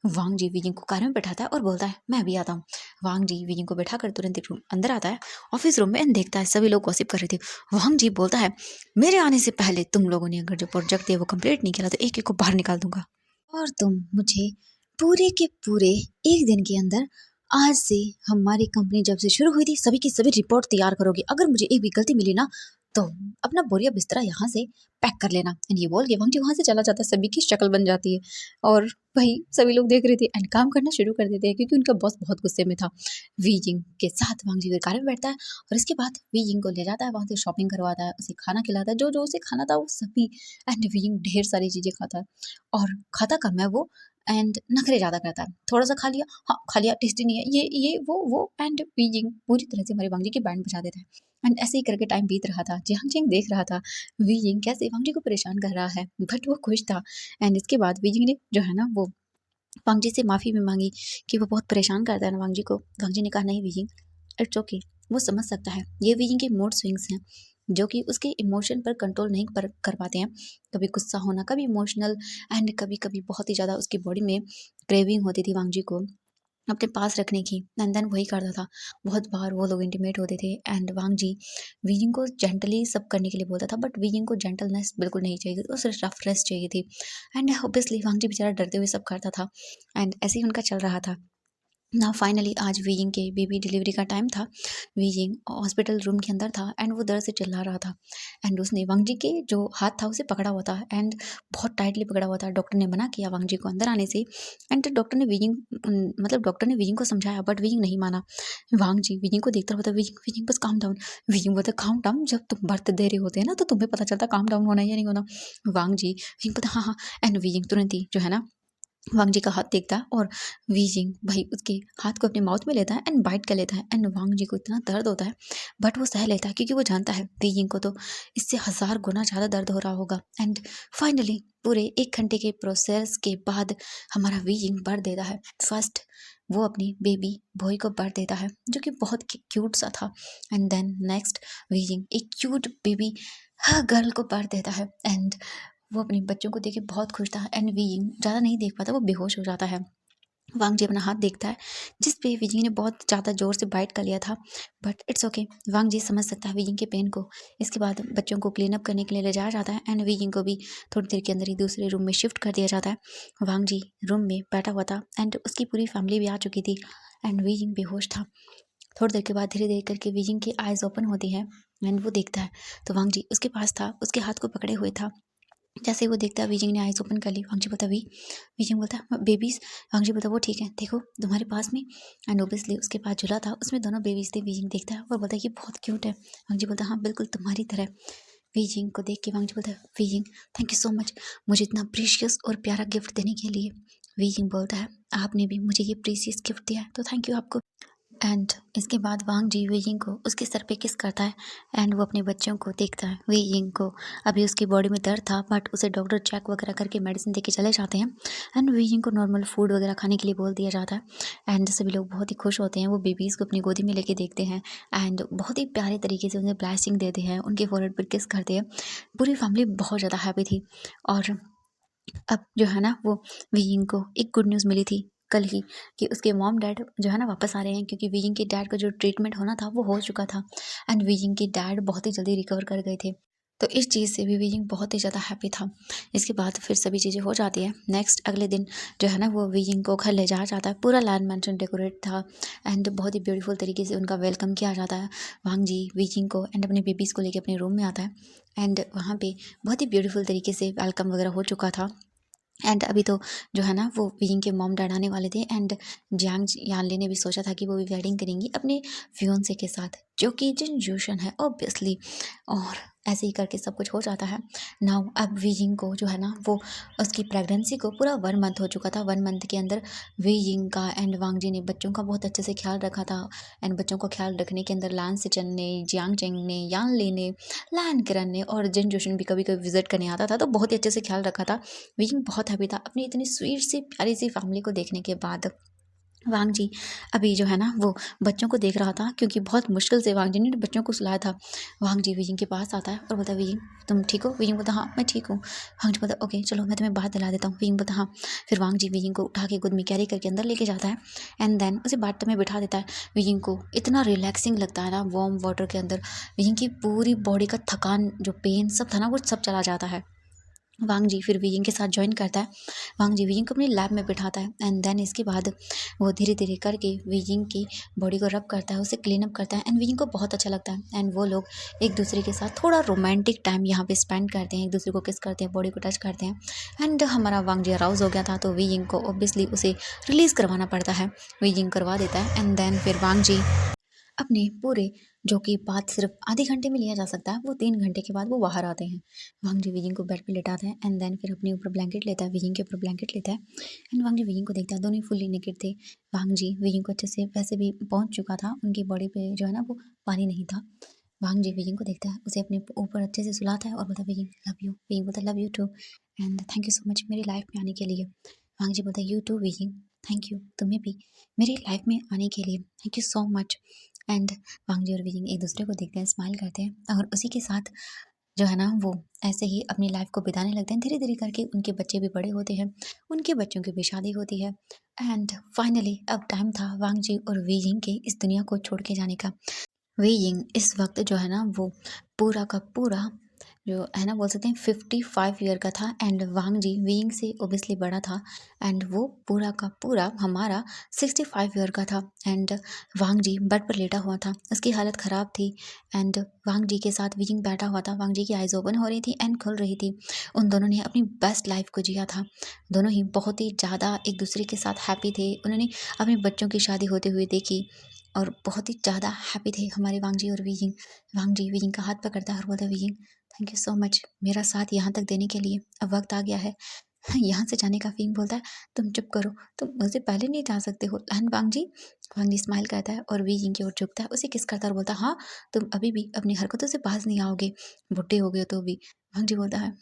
वांग जी विजिंग को कार में बैठाता है और बोलता है मैं अभी आता हूँ। वांग जी विजिंग को बैठा कर तुरंत रूम अंदर आता है ऑफिस रूम में, एंड देखता है सभी लोग गॉसिप कर रहे थे। वांग जी बोलता है मेरे आने से पहले तुम लोगों ने अगर जो प्रोजेक्ट दिया वो कंप्लीट नहीं किया तो एक एक को बाहर निकाल दूंगा, और तुम मुझे पूरे के पूरे एक दिन के अंदर, आज से हमारी कंपनी जब से शुरू हुई थी सभी की सभी रिपोर्ट तैयार करोगे, अगर मुझे एक भी गलती मिली ना तो अपना बोरिया बिस्तरा यहाँ से पैक कर लेना। एंड ये बोल के वांग जी वहाँ से चला जाता है, सभी की शक्ल बन जाती है। और भाई सभी लोग देख रहे थे एंड काम करना शुरू कर देते हैं क्योंकि उनका बॉस बहुत गुस्से में था। वीजिंग के साथ वांग जी फिर कार में बैठता है और इसके बाद वीजिंग को ले जाता है वहाँ से, शॉपिंग करवाता है, उसे खाना खिलाता है, जो जो उसे खाना था वो सभी। एंड वीजिंग ढेर सारी चीज़ें खाता है और खाता कम है वो, एंड नखरे ज़्यादा करता है। थोड़ा सा खा लिया, हाँ खा लिया, टेस्टी नहीं है, ये वो। एंड बीजिंग पूरी तरह से हमारे वांग जी की बैंड बजा देता है। एंड ऐसे ही करके टाइम बीत रहा था, जियांग जियांग देख रहा था बीजिंग कैसे वांग जी को परेशान कर रहा है, बट वो खुश था। एंड इसके बाद बीजिंग ने जो है ना वो वांग जी से माफ़ी भी मांगी कि वो बहुत परेशान करता है ना वांग जी को। वांग जी ने कहा नहीं बीजिंग इट्स ओके, वो समझ सकता है, ये बीजिंग के मूड स्विंग्स हैं जो कि उसके इमोशन पर कंट्रोल नहीं कर पाते हैं। कभी गुस्सा होना, कभी इमोशनल, एंड कभी कभी बहुत ही ज़्यादा उसकी बॉडी में क्रेविंग होती थी वांग जी को अपने पास रखने की, एंड देन वही करता था। बहुत बार वो लोग इंटीमेट होते थे एंड वांग जी वीजिंग को जेंटली सब करने के लिए बोलता था, बट वीजिंग को जेंटलनेस बिल्कुल नहीं चाहिए थी, उसे रफनेस चाहिए थी। एंड ऑब्वियसली वांग जी बेचारा डरते हुए सब करता था, एंड ऐसे ही उनका चल रहा था ना। फाइनली आज वीजिंग के बेबी डिलीवरी का टाइम था। वीजिंग हॉस्पिटल रूम के अंदर था एंड वो दर्द से चिल्ला रहा था, एंड उसने वांग जी के जो हाथ था उसे पकड़ा हुआ था एंड बहुत टाइटली पकड़ा हुआ था। डॉक्टर ने मना किया वांग जी को अंदर आने से, एंड डॉक्टर ने वीजिंग को समझाया बट वीजिंग नहीं माना। वांग जी वीजिंग को देखता होता, वीजिंग वीजिंग बस काम डाउन। वीजिंग बोलता काम डाउन, जब तुम बर्थ दे रहे होते हैं ना तो तुम्हें पता चलता काम डाउन होना है या नहीं होना। वांग जी वीजिंग पता हाँ हाँ। एंड वीजिंग तुरंत ही जो है ना वांग जी का हाथ देखता है और वीजिंग भाई उसके हाथ को अपने माउथ में लेता है एंड बाइट कर लेता है एंड वांग जी को इतना दर्द होता है बट वो सह लेता है क्योंकि वो जानता है वीजिंग को तो इससे 1000 गुना ज़्यादा दर्द हो रहा होगा। एंड फाइनली पूरे 1 घंटे के प्रोसेस के बाद हमारा वीजिंग बर्थ देता है। फर्स्ट वो अपनी बेबी बॉय को बर्थ देता है जो कि बहुत क्यूट सा था एंड देन नेक्स्ट वीजिंग एक क्यूट बेबी गर्ल को बर्थ देता है एंड वो अपने बच्चों को देख के बहुत खुश था एंड वीइंग ज़्यादा नहीं देख पाता, वो बेहोश हो जाता है। वांग जी अपना हाथ देखता है जिस पे वीजिंग ने बहुत ज़्यादा ज़ोर से बाइट कर लिया था बट इट्स ओके। वांग जी समझ सकता है वीजिंग के पेन को। इसके बाद बच्चों को क्लीन अप करने के लिए ले जाया जाता है एंड वीजिंग को भी थोड़ी देर के अंदर ही दूसरे रूम में शिफ्ट कर दिया जाता है। वांग जी रूम में बैठा हुआ था एंड उसकी पूरी फैमिली भी आ चुकी थी एंड वीजिंग बेहोश था। थोड़ी देर के बाद धीरे धीरे करके वीजिंग की आइज़ ओपन होती है एंड वो देखता है तो वांग जी उसके पास था, उसके हाथ को पकड़े हुए था। जैसे ही वो देखता है वीजिंग ने आइज़ ओपन कर ली। वांग जी बोलता है वीजिंग बोलता है बेबीज़। वांग जी बोलता है वो ठीक है, देखो तुम्हारे पास में। एंड ओबियसली उसके पास झूला था, उसमें दोनों बेबीज़ थे। वीजिंग देखता है और बोलता है ये बहुत क्यूट है। वांग जी बोलता है हाँ बिल्कुल तुम्हारी तरह। वीजिंग को देख के वांग जी बोलता है wheezing thank you so much मुझे इतना प्रीशियस और प्यारा गिफ्ट देने के लिए। वीजिंग बोलता है आपने भी मुझे ये प्रीशियस गिफ्ट दिया है तो थैंक यू आपको। एंड इसके बाद वांग जी वीइंग को उसके सर पे किस करता है एंड वो अपने बच्चों को देखता है। वीइंग को अभी उसकी बॉडी में दर्द था बट उसे डॉक्टर चेक वगैरह करके मेडिसिन देके चले जाते हैं एंड वीइंग को नॉर्मल फूड वगैरह खाने के लिए बोल दिया जाता है एंड सभी लोग बहुत ही खुश होते हैं। वो बेबीज़ को अपनी गोदी में लेके देखते हैं एंड बहुत ही प्यारे तरीके से उन्हें ब्लेसिंग देते हैं, उनके फोrehead पर किस करते हैं। पूरी फैमिली बहुत ज़्यादा हैप्पी थी। और अब जो है ना वो वीइंग को एक गुड न्यूज़ मिली थी कल ही कि उसके मॉम डैड जो है ना वापस आ रहे हैं क्योंकि वीइंग के डैड का जो ट्रीटमेंट होना था वो हो चुका था एंड वीइंग के डैड बहुत ही जल्दी रिकवर कर गए थे। तो इस चीज़ से भी वीइंग बहुत ही ज़्यादा हैप्पी था। इसके बाद फिर सभी चीज़ें हो जाती है। नेक्स्ट अगले दिन जो है ना वो वीइंग को घर ले जाया जाता है। पूरा लैंड मैंशन डेकोरेट था एंड बहुत ही ब्यूटीफुल तरीके से उनका वेलकम किया जाता है। वांग जी वीइंग को एंड अपने बेबीज़ को लेके अपने रूम में आता है एंड वहाँ पे बहुत ही ब्यूटीफुल तरीके से वेलकम वगैरह हो चुका था। एंड अभी तो जो है ना वो विंग के मॉम डैड आने वाले थे एंड जियांग यानली ने भी सोचा था कि वो भी वेडिंग करेंगी अपने फियोंसे के साथ जो कि जिन जूशन है ऑब्वियसली। और ऐसे ही करके सब कुछ हो जाता है। नाउ अब वीजिंग को जो है ना वो उसकी प्रेगनेंसी को पूरा 1 मंथ हो चुका था। 1 मंथ के अंदर वीजिंग का एंड वांग जी ने बच्चों का बहुत अच्छे से ख्याल रखा था एंड बच्चों का ख्याल रखने के अंदर लान सिचन ने, जियांग चेंग ने, यान ली ने, लैन किरण ने और जिन जोशन भी कभी कभी विजिट करने आता था तो बहुत ही अच्छे से ख्याल रखा था। विंग बहुत हैप्पी था अपनी इतनी स्वीट सी प्यारी सी फैमिली को देखने के बाद। वांग जी अभी जो है ना वो बच्चों को देख रहा था क्योंकि बहुत मुश्किल से वांग जी ने बच्चों को सुलाया था। वांग जी विजिंग के पास आता है और बोलता है विजिंग तुम ठीक हो? विजिंग बोलता हाँ मैं ठीक हूँ। वांग जी बोलता ओके चलो मैं तुम्हें बात दिला देता हूँ। विजिंग बोलता हाँ। फिर वांग जी विजिंग को उठा के गोद में कैरी करके अंदर लेके जाता है एंड देन उसे बाथ में बिठा देता है। विजिंग को इतना रिलैक्सिंग लगता है ना वार्म वाटर के अंदर। विजिंग की पूरी बॉडी का थकान जो पेन सब था ना वो सब चला जाता है। वांग जी फिर वीइंग के साथ ज्वाइन करता है। वांग जी वीइंग को अपने लैब में बिठाता है एंड देन इसके बाद वो धीरे धीरे करके वीइंग की बॉडी को रब करता है, उसे क्लीन अप करता है एंड वीइंग को बहुत अच्छा लगता है एंड वो लोग एक दूसरे के साथ थोड़ा रोमांटिक टाइम यहाँ पे स्पेंड करते हैं, एक दूसरे को किस करते हैं, बॉडी को टच करते हैं। एंड हमारा वांग जी अराउज हो गया था तो वीइंग को ऑब्वियसली उसे रिलीज़ करवाना पड़ता है। वीइंग करवा देता है एंड देन फिर वांग जी अपने पूरे जो कि बात सिर्फ आधे घंटे में लिया जा सकता है वो 3 घंटे के बाद वो बाहर आते हैं। वांग जी विजिंग को बेड पे लेटाते हैं एंड देन फिर अपने ऊपर ब्लैंकेट लेता है, विजिंग के ऊपर ब्लैंकेट लेता है एंड वांग जी विजिंग को देखता है। दोनों ही फुल्ली नेकेड थे। वांग जी विजिंग को अच्छे से वैसे भी पहुंच चुका था, उनकी बॉडी पे जो है ना वो पानी नहीं था। वांग जी विजिंग को देखता है, उसे अपने ऊपर अच्छे से सुलाता है और बोलता है विजिंग लव यू। विजिंग बोलता है love you too and thank you so much मेरी लाइफ में आने के लिए। वांग जी बोलता है you too Wei Ying, thank you तुम्हें भी मेरी लाइफ में आने के लिए, thank you so much. And Wangji और विजिंग एक दूसरे को देखते हैं, स्माइल करते हैं और उसी के साथ जो है ना वो ऐसे ही अपनी लाइफ को बिताने लगते हैं। धीरे धीरे करके उनके बच्चे भी बड़े होते हैं, उनके बच्चों की भी शादी होती है एंड फाइनली अब टाइम था वांग जी और वीइंग के इस दुनिया को छोड़ के जाने का। वीइंग इस वक्त जो है ना वो पूरा का पूरा जो है ना बोल सकते हैं 55 ईयर का था एंड वांग जी वीइंग से ओबियसली बड़ा था एंड वो पूरा का पूरा हमारा 65 ईयर का था एंड वांग जी बेड पर लेटा हुआ था, उसकी हालत ख़राब थी एंड वांग जी के साथ वीइंग बैठा हुआ था। वांग जी की आइज़ ओपन हो रही थी एंड खुल रही थी। उन दोनों ने अपनी बेस्ट लाइफ को जिया था। दोनों ही बहुत ही ज़्यादा एक दूसरे के साथ हैप्पी थे। उन्होंने अपने बच्चों की शादी होते हुए देखी और बहुत ही ज़्यादा हैप्पी थे हमारे वांग जी और वीइंग। वांग जी वीइंग का हाथ पकड़ता है और बोलता है weighing thank you so much मेरा साथ यहाँ तक देने के लिए। अब वक्त आ गया है यहाँ से जाने का वीइंग बोलता है तुम चुप करो, तुम मुझसे पहले नहीं जा सकते हो। एंड वांग जी स्माइल करता है और वीइंग की ओर झुकता है, उसे किस करता है और बोलता है हाँ तुम अभी भी अपनी हरकतों से बाज नहीं आओगे, बुढ़े हो गए हो तो भी। वांग जी बोलता है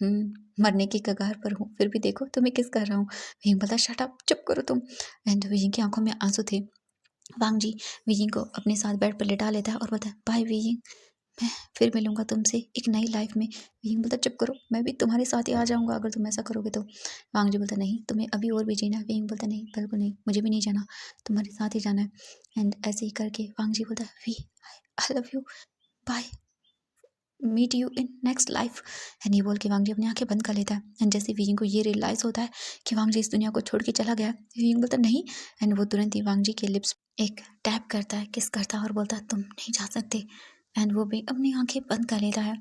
मरने की कगार पर हूँ फिर भी देखो तुम्हें किस कर रहा हूँ। वीइंग बोलता है शट अप, चुप करो तुम। एंड वीइंग की आंखों में आंसू थे। वांग जी वीइंग को अपने साथ बेड पर लेटा लेता है और बोलता है बाय वीइंग, मैं फिर मिलूंगा तुमसे एक नई लाइफ में। वीइंग बोलता चुप करो, मैं भी तुम्हारे साथ ही आ जाऊंगा अगर तुम ऐसा करोगे तो। वांग जी बोलता नहीं तुम्हें अभी और भी जीना है। वीइंग बोलता नहीं बिल्कुल नहीं, मुझे भी नहीं जाना, तुम्हारे साथ ही जाना है। एंड ऐसे ही करके वांग जी बोलता है Wei I love you, bye, meet you in next life. And ये बोल के वांग जी अपनी आंखें बंद कर लेता है। एंड जैसे वीइंग को ये रियलाइज होता है कि वांग जी इस दुनिया को छोड़ के चला गया, वीइंग बोलता नहीं। एंड वो तुरंत ही वांग जी के लिप्स एक टैप करता है, किस करता है और बोलता है तुम नहीं जा सकते। एंड वो भी अपनी आंखें बंद कर लेता है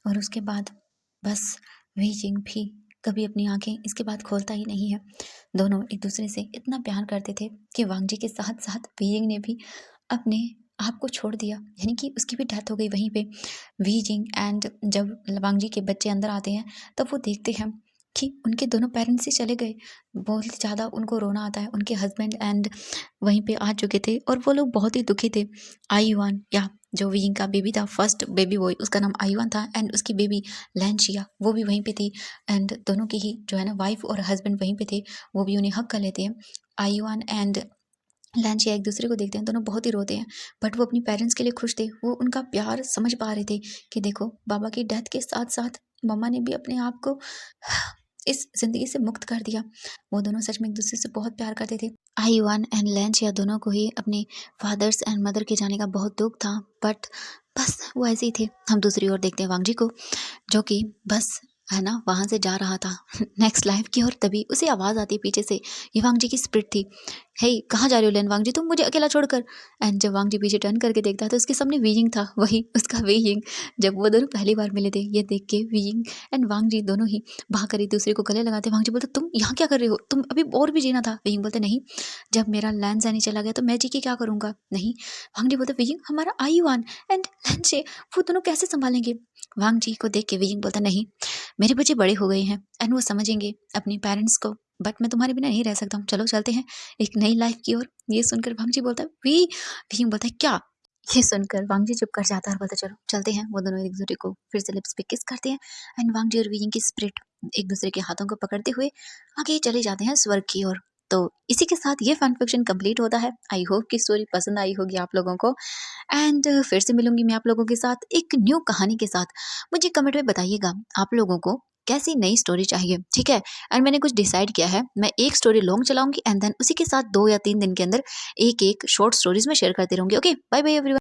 और उसके बाद बस वीइंग भी कभी अपनी आंखें इसके बाद खोलता ही नहीं है। दोनों एक दूसरे से इतना प्यार करते थे कि वांग जी के साथ साथ वीइंग ने भी अपने आप को छोड़ दिया, यानी कि उसकी भी डेथ हो गई वहीं पे। वीजिंग एंड जब लवांग जी के बच्चे अंदर आते हैं तब वो देखते हैं कि उनके दोनों पेरेंट्स ही चले गए। बहुत ही ज़्यादा उनको रोना आता है, उनके हस्बैंड एंड वहीं पे आ चुके थे और वो लोग बहुत ही दुखी थे। आईवान या जो वीजिंग का बेबी था, फर्स्ट बेबी बॉय, उसका नाम आईवान था एंड उसकी बेबी लैंशिया वो भी वहीं पे थी। एंड दोनों की ही जो है ना वाइफ और हस्बैंड वहीं पे थे, वो भी उन्हें हक कर लेते हैं। आईवान एंड लैंचिया एक दूसरे को देखते हैं, दोनों बहुत ही रोते हैं, बट वो अपनी पेरेंट्स के लिए खुश थे। वो उनका प्यार समझ पा रहे थे कि देखो बाबा की डेथ के साथ साथ मम्मा ने भी अपने आप को इस जिंदगी से मुक्त कर दिया। वो दोनों सच में एक दूसरे से बहुत प्यार करते थे। आईवान एंड लैंचिया दोनों को ही अपने फादर्स एंड मदर के जाने का बहुत दुख था, बट बस वो ऐसे ही थे। हम दूसरी ओर देखते हैं वांग जी को, जो कि बस है ना वहां से जा रहा था नेक्स्ट लाइफ की ओर। तभी उसे आवाज आती पीछे से, ये वांग जी की स्पिरिट थी। हे कहाँ जा रहे हो लेन वांग जी, तुम मुझे अकेला छोड़कर। एंड जब वांग जी पीछे टर्न करके देखता है तो उसके सामने वीइंग था, वही उसका वीइंग। जब वो दोनों पहली बार मिले थे, ये देख के वीइंग एंड वांग जी दोनों ही भाग कर एक दूसरे को गले लगाते। वांग जी बोलते तुम यहाँ क्या कर रहे हो, तुम अभी और भी जीना था। वीइंग बोलते नहीं, जब मेरा लैन जाने चला गया तो मैं जी के क्या करूंगा। नहीं, वांग जी बोलते वीइंग हमारा आईवान एंड लैन से वो दोनों कैसे संभालेंगे। वांग जी को देख के वीइंग बोलता नहीं, मेरे बच्चे बड़े हो गए हैं एंड वो समझेंगे अपने पेरेंट्स को, बट मैं तुम्हारे बिना नहीं रह सकता हूँ, चलो चलते हैं एक नई लाइफ की ओर। ये सुनकर वांग जी बोलता है वी बोलता है क्या। ये सुनकर वांग जी चुप कर जाता है और बोलता चलो चलते हैं। वो दोनों एक दूसरे को फिर से लिप्स पे किस करते हैं एंड वांग जी और वीइंग की स्पिरिट एक दूसरे के हाथों को पकड़ते हुए आगे चले जाते हैं स्वर्ग की ओर। तो इसी के साथ ये फैन फिक्शन कंप्लीट होता है। आई होप कि स्टोरी पसंद आई होगी आप लोगों को। एंड फिर से मिलूंगी मैं आप लोगों के साथ एक न्यू कहानी के साथ। मुझे कमेंट में बताइएगा आप लोगों को कैसी नई स्टोरी चाहिए, ठीक है। एंड मैंने कुछ डिसाइड किया है, मैं एक स्टोरी लॉन्ग चलाऊंगी एंड देन उसी के साथ 2 या 3 दिन के अंदर एक एक शॉर्ट स्टोरीज में शेयर करती रहूंगी। Okay bye bye everyone.